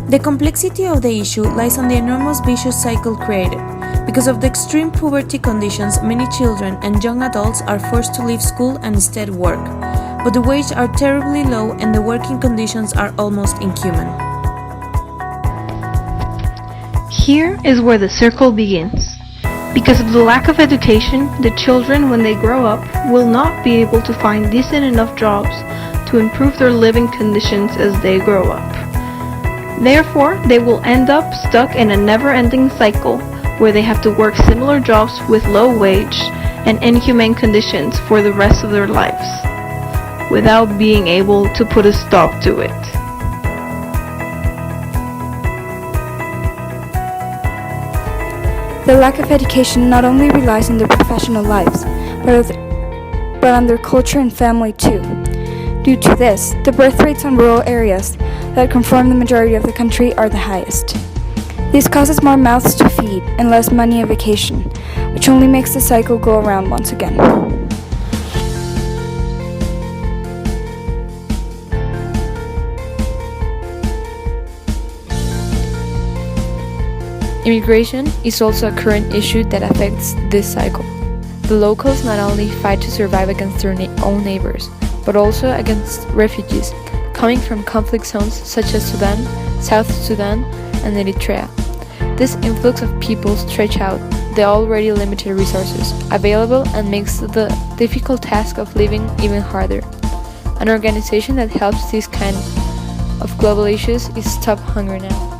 The complexity of the issue lies on the enormous vicious cycle created. Because of the extreme poverty conditions, many children and young adults are forced to leave school and instead work. But the wages are terribly low and the working conditions are almost inhuman. Here is where the circle begins. Because of the lack of education, the children, when they grow up, will not be able to find decent enough jobs to improve their living conditions as they grow up. Therefore, they will end up stuck in a never-ending cycle where they have to work similar jobs with low wage and inhumane conditions for the rest of their lives, without being able to put a stop to it. The lack of education not only relies on their professional lives, but on their culture and family too. Due to this, the birth rates in rural areas that conform the majority of the country are the highest. This causes more mouths to feed and less money on vacation, which only makes the cycle go around once again. Immigration is also a current issue that affects this cycle. The locals not only fight to survive against their own neighbors, but also against refugees coming from conflict zones such as Sudan, South Sudan, and Eritrea. This influx of people stretch out the already limited resources available and makes the difficult task of living even harder. An organization that helps these kind of global issues is Stop Hunger Now.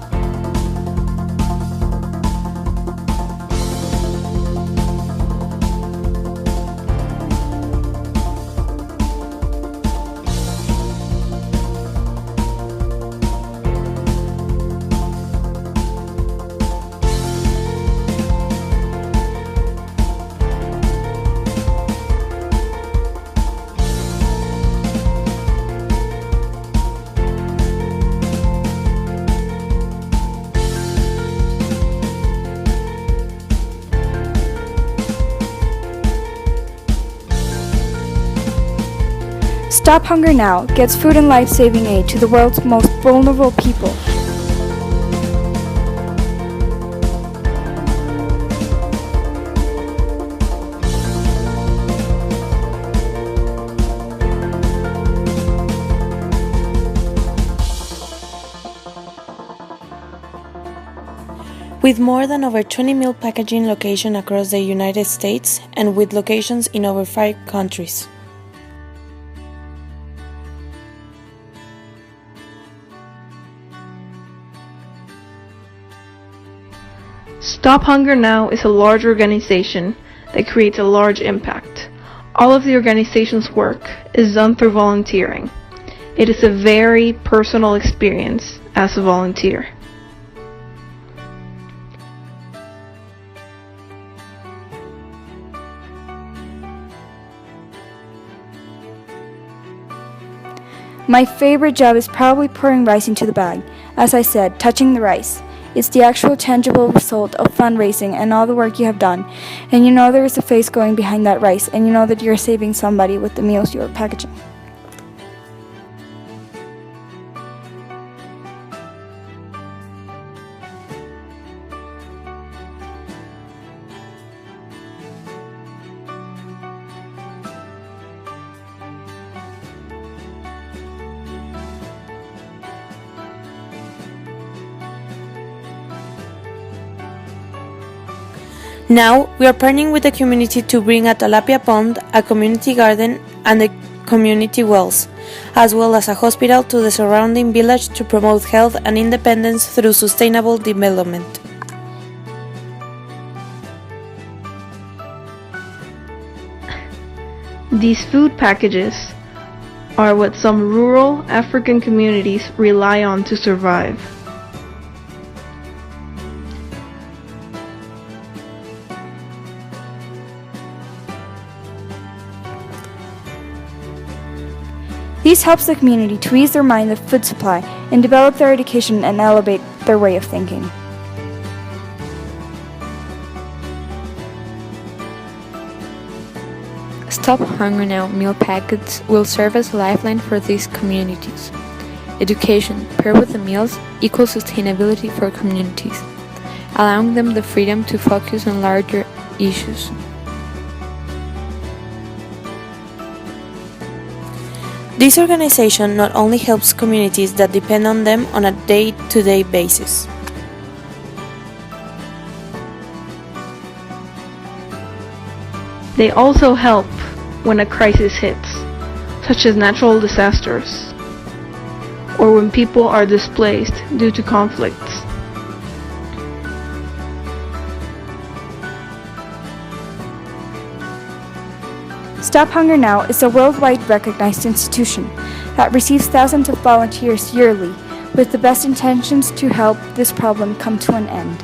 Stop Hunger Now gets food and life-saving aid to the world's most vulnerable people. With more than over 20 meal packaging locations across the United States and with locations in over 5 countries. Stop Hunger Now is a large organization that creates a large impact. All of the organization's work is done through volunteering. It is a very personal experience as a volunteer. My favorite job is probably pouring rice into the bag. As I said, touching the rice. It's the actual tangible result of fundraising and all the work you have done. And you know there is a face going behind that rice, and you know that you're saving somebody with the meals you're packaging. Now, we are partnering with the community to bring a tilapia pond, a community garden, and the community wells, as well as a hospital to the surrounding village to promote health and independence through sustainable development. These food packages are what some rural African communities rely on to survive. This helps the community to ease their mind of food supply and develop their education and elevate their way of thinking. Stop Hunger Now meal packets will serve as a lifeline for these communities. Education, paired with the meals, equals sustainability for communities, allowing them the freedom to focus on larger issues. This organization not only helps communities that depend on them on a day-to-day basis. They also help when a crisis hits, such as natural disasters, or when people are displaced due to conflicts. Stop Hunger Now is a worldwide recognized institution that receives thousands of volunteers yearly with the best intentions to help this problem come to an end.